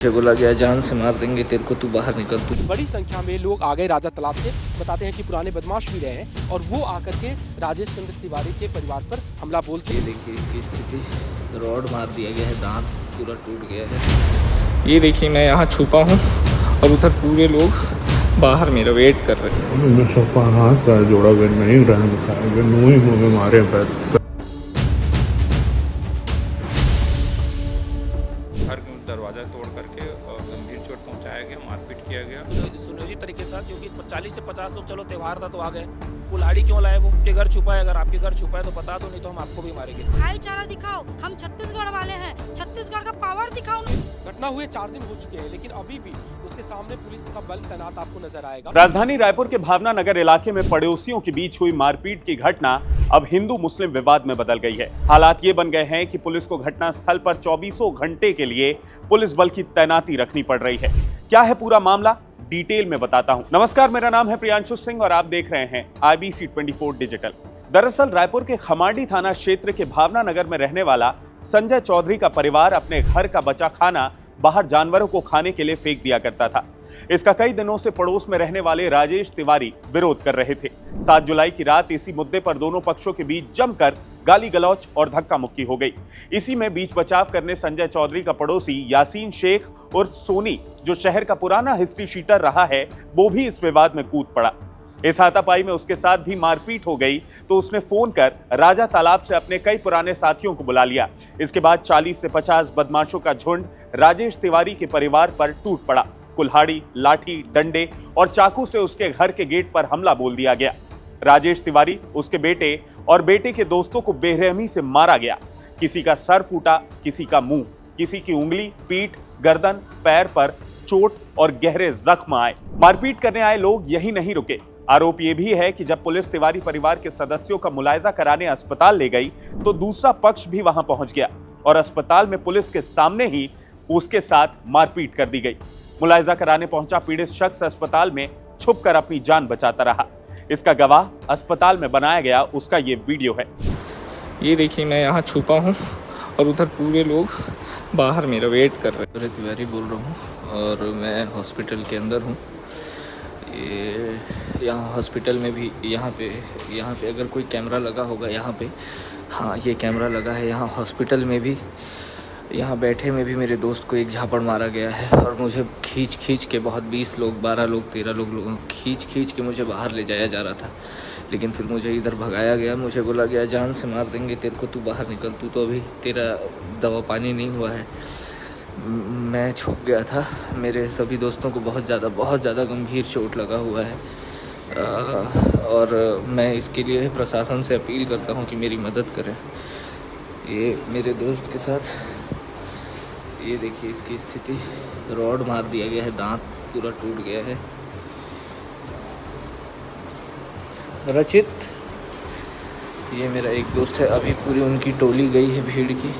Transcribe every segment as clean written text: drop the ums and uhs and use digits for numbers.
मुझे बोला गया जान से मार देंगे तेरे को, तू बाहर निकल तू। बड़ी संख्या में लोग आ गए राजा तालाब से। बताते हैं कि पुराने बदमाश भी रहे हैं और वो आकर के राजेश चंद्र तिवारी के परिवार पर हमला बोलते। ये देखिए इसकी स्थिति, रॉड मार दिया गया है, दांत पूरा टूट गया है। ये देखिए मैं यहाँ छुपा हूँ और उधर पूरे लोग बाहर मेरा वेट कर रहे हैं। सोफा हाथ पैर जोड़ा हुआ नहीं रहने खाएंगे, मुँह में मारे पैर। घर का दरवाजा तोड़ करके गंभीर चोट पहुंचाया गया, मारपीट किया गया। सुनियोजित तरीके से, क्योंकि 40 से 50 लोग, चलो त्योहार था तो आ गए, कुल्हाड़ी क्यों लाए? वो के घर छुपा है, अगर आपके घर छुपा है तो बता दो, नहीं तो हम आपको भी मारेंगे। भाईचारा दिखाओ, हम छत्तीसगढ़ वाले हैं, छत्तीसगढ़ का पावर दिखाओ। घटना हुए 4 दिन हो चुके हैं, लेकिन अभी भी उसके सामने पुलिस का बल तैनात आपको नजर आएगा। राजधानी रायपुर के भावना नगर इलाके में पड़ोसियों के बीच हुई मारपीट की घटना अब हिंदू मुस्लिम विवाद में बदल गई है। हालात ये बन गए हैं कि पुलिस को घटना स्थल पर 24 घंटे के लिए पुलिस बल की तैनाती रखनी पड़ रही है। क्या है पूरा मामला, डिटेल में बताता हूं। नमस्कार, मेरा नाम है प्रियांशु सिंह और आप देख रहे हैं IBC 24 डिजिटल। दरअसल रायपुर के खमाड़ी थाना क्षेत्र के भावना नगर में रहने वाला संजय चौधरी का परिवार अपने घर का बचा खाना बाहर जानवरों को खाने के लिए फेंक दिया करता था। इसका कई दिनों से पड़ोस में रहने वाले राजेश तिवारी विरोध कर रहे थे। 7 जुलाई की रात इसी मुद्दे पर दोनों पक्षों के बीच जमकर गाली गलौच और धक्का मुक्की हो गई। इसी में बीच बचाव करने संजय चौधरी का पड़ोसी यासीन शेख और सोनी, जो शहर का पुराना हिस्ट्री शीटर रहा है, वो भी इस विवाद में कूद पड़ा। इस हाथापाई में उसके साथ भी मारपीट हो गई तो उसने फोन कर राजा तालाब से अपने कई पुराने साथियों को बुला लिया। इसके बाद 40 से 50 बदमाशों का झुंड राजेश तिवारी के परिवार पर टूट पड़ा। कुल्हाड़ी, लाठी, डंडे और चाकू से उसके घर के गेट पर हमला बोल दिया गया। राजेश तिवारी, उसके बेटे और बेटे के दोस्तों को बेरहमी से मारा गया। किसी का सर फूटा, किसी का मुंह, किसी की उंगली, पीठ, गर्दन, पैर पर चोट और गहरे जख्म आए। मारपीट करने आए लोग यही नहीं रुके। आरोप यह भी है कि जब पुलिस तिवारी परिवार के सदस्यों का मुलायजा कराने अस्पताल ले गई तो दूसरा पक्ष भी वहां पहुंच गया और अस्पताल में पुलिस के सामने ही उसके साथ मारपीट कर दी गई। मुलायजा कराने पहुंचा पीड़ित शख्स अस्पताल में छुपकर अपनी जान बचाता रहा। इसका गवाह अस्पताल में बनाया गया उसका ये वीडियो है। ये देखिए मैं यहाँ छुपा हूँ और उधर पूरे लोग बाहर मेरा वेट कर रहे हैं। तिवारी बोल रहा हूँ और मैं हॉस्पिटल के अंदर हूँ। ये यहाँ हॉस्पिटल में भी यहाँ पे अगर कोई कैमरा लगा होगा यहाँ पे, हाँ ये कैमरा लगा है यहाँ हॉस्पिटल में भी। यहाँ बैठे में भी मेरे दोस्त को एक झापड़ मारा गया है और मुझे खींच के बहुत 20 लोग, 12 लोग, 13 लोग खींच के मुझे बाहर ले जाया जा रहा था, लेकिन फिर मुझे इधर भगाया गया। मुझे बोला गया जान से मार देंगे तेरे को, तू बाहर निकल, तू तो अभी तेरा दवा पानी नहीं हुआ है। मैं छुप गया था। मेरे सभी दोस्तों को बहुत ज़्यादा गंभीर चोट लगा हुआ है और मैं इसके लिए प्रशासन से अपील करता हूँ कि मेरी मदद करें। ये मेरे दोस्त के साथ, ये देखिए इसकी स्थिति, रॉड मार दिया गया है, दांत पूरा टूट गया है। रचित, ये मेरा एक दोस्त है, अभी पूरी उनकी टोली गई है भीड़ की।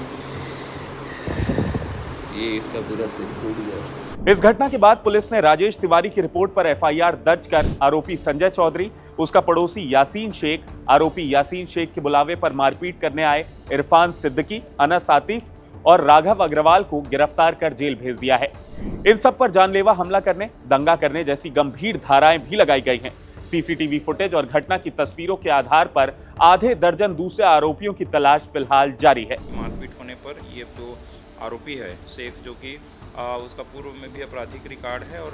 ये इसका पूरा सिर टूट गया। इस घटना के बाद पुलिस ने राजेश तिवारी की रिपोर्ट पर FIR दर्ज कर आरोपी संजय चौधरी, उसका पड़ोसी यासीन शेख, आरोपी यासीन शेख के बुलावे पर मारपीट करने आए इरफान सिद्दीकी, अनस आतिफ और राघव अग्रवाल को गिरफ्तार कर जेल भेज दिया है। इन सब पर जानलेवा हमला करने, दंगा करने जैसी गंभीर धाराएं भी लगाई गई हैं। CCTV फुटेज और घटना की तस्वीरों के आधार पर आधे दर्जन दूसरे आरोपियों की तलाश फिलहाल जारी है। मारपीट होने पर ये जो आरोपी है शेख, जो कि उसका पूर्व में भी आपराधिक रिकॉर्ड है और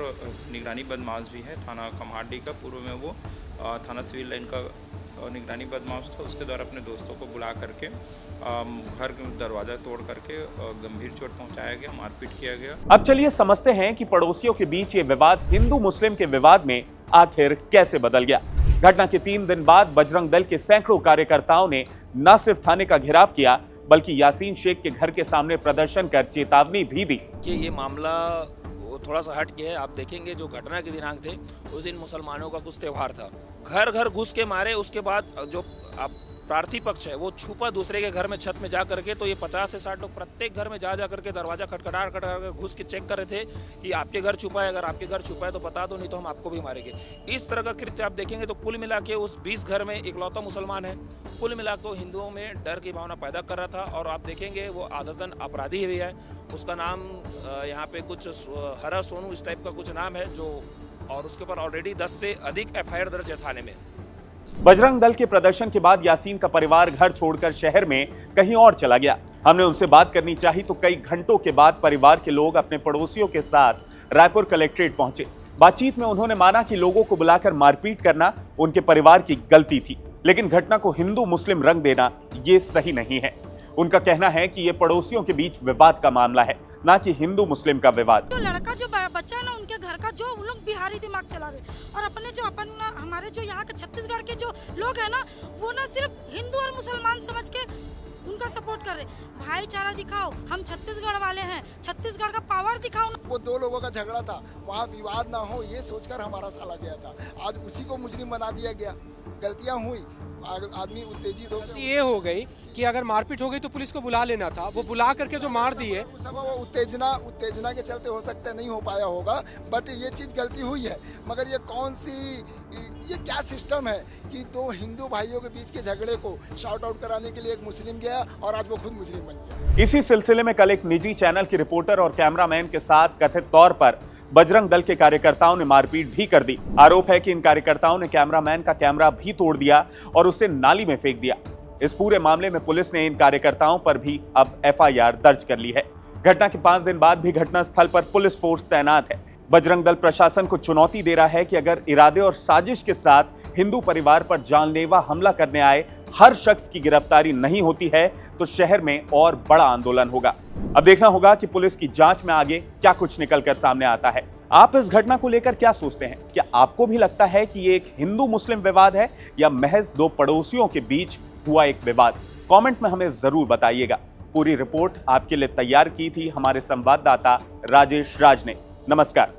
निगरानी बदमाश भी है। थाना खमाड़ी का पूर्व में वो थाना सिविल लाइन का निगरानी बदमाश था। उसके द्वारा अपने दोस्तों को बुला करके घर का दरवाजा तोड़ करके गंभीर चोट पहुंचाया गया, मारपीट किया गया। अब चलिए समझते हैं कि पड़ोसियों के बीच ये विवाद हिंदू मुस्लिम के विवाद में आखिर कैसे बदल गया। घटना के 3 दिन बाद बजरंग दल के सैकड़ों कार्यकर्ताओं ने न सिर्फ थाने का घेराव किया बल्कि यासीन शेख के घर के सामने प्रदर्शन कर चेतावनी भी दी कि ये मामला थोड़ा सा हट गया है। आप देखेंगे जो घटना के दिनांक थे उस दिन मुसलमानों का कुछ त्योहार था, घर घर घुस के मारे। उसके बाद जो आप प्रार्थी पक्ष है वो छुपा दूसरे के घर में छत में जा करके, तो ये 50 से 60 लोग प्रत्येक घर में जा करके दरवाजा खटखटा घुस के चेक कर रहे थे कि आपके घर छुपा है, अगर आपके घर छुपा है तो बता दो, नहीं तो हम आपको भी मारेंगे। इस तरह का कृत्य आप देखेंगे तो कुल मिला के उस 20 घर में इकलौता मुसलमान है, कुल मिला के हिंदुओं में डर की भावना पैदा कर रहा था। और आप देखेंगे वो आदतन अपराधी भी है, उसका नाम यहाँ पे कुछ हरा सोनू इस टाइप का कुछ नाम है जो, और उसके ऊपर ऑलरेडी 10 से अधिक FIR दर्ज है थाने में। बजरंग दल के प्रदर्शन के बाद यासीन का परिवार घर छोड़कर शहर में कहीं और चला गया। हमने उनसे बात करनी चाही तो कई घंटों के बाद परिवार के लोग अपने पड़ोसियों के साथ रायपुर कलेक्ट्रेट पहुंचे। बातचीत में उन्होंने माना कि लोगों को बुलाकर मारपीट करना उनके परिवार की गलती थी, लेकिन घटना को हिंदू मुस्लिम रंग देना ये सही नहीं है। उनका कहना है कि ये पड़ोसियों के बीच विवाद का मामला है, ना कि हिंदू मुस्लिम का विवाद। जो लड़का जो बच्चा है ना, उनके घर का जो लोग बिहारी दिमाग चला रहे, और अपने जो हमारे जो यहाँ के छत्तीसगढ़ के जो लोग हैं ना, वो ना सिर्फ हिंदू और मुसलमान समझ के उनका सपोर्ट कर रहे। भाईचारा दिखाओ, हम छत्तीसगढ़ वाले हैं, छत्तीसगढ़ का पावर दिखाओ। वो 2 लोगों का झगड़ा था, वहाँ विवाद ना हो ये सोचकर हमारा साला गया था, आज उसी को मुजरिम बना दिया गया। गलतियाँ हुई, आदमी उत्तेजित हो गया। ये हो गई कि अगर मारपीट हो गई तो पुलिस को बुला लेना था, वो बुला करके जो मार दी है वो उत्तेजना के चलते हो सकता है नहीं हो पाया होगा, बट ये चीज़ गलती हुई है। मगर ये क्या सिस्टम है कि 2 हिंदू भाइयों के बीच के झगड़े को शॉर्ट आउट कराने के लिए एक मुस्लिम गया और आज वो खुद मुस्लिम बन गया। इसी सिलसिले में कल एक निजी चैनल की रिपोर्टर और कैमरामैन के साथ कथित तौर पर बजरंग दल के कार्यकर्ताओं ने मारपीट भी कर दी। आरोप है कि इन कार्यकर्ताओं ने कैमरामैन का कैमरा भी तोड़ दिया और उसे नाली में फेंक दिया। इस पूरे मामले में पुलिस ने इन कार्यकर्ताओं पर भी अब FIR दर्ज कर ली है। घटना के 5 दिन बाद भी घटनास्थल पर पुलिस फोर्स तैनात है। बजरंग दल प्रशासन को चुनौती दे रहा है कि अगर इरादे और साजिश के साथ हिंदू परिवार पर जानलेवा हमला करने आए हर शख्स की गिरफ्तारी नहीं होती है तो शहर में और बड़ा आंदोलन होगा। अब देखना होगा कि पुलिस की जांच में आगे क्या कुछ निकलकर सामने आता है। आप इस घटना को लेकर क्या सोचते हैं? क्या आपको भी लगता है कि ये एक हिंदू मुस्लिम विवाद है या महज 2 पड़ोसियों के बीच हुआ एक विवाद? कमेंट में हमें जरूर बताइएगा। पूरी रिपोर्ट आपके लिए तैयार की थी हमारे संवाददाता राजेश राज ने। नमस्कार।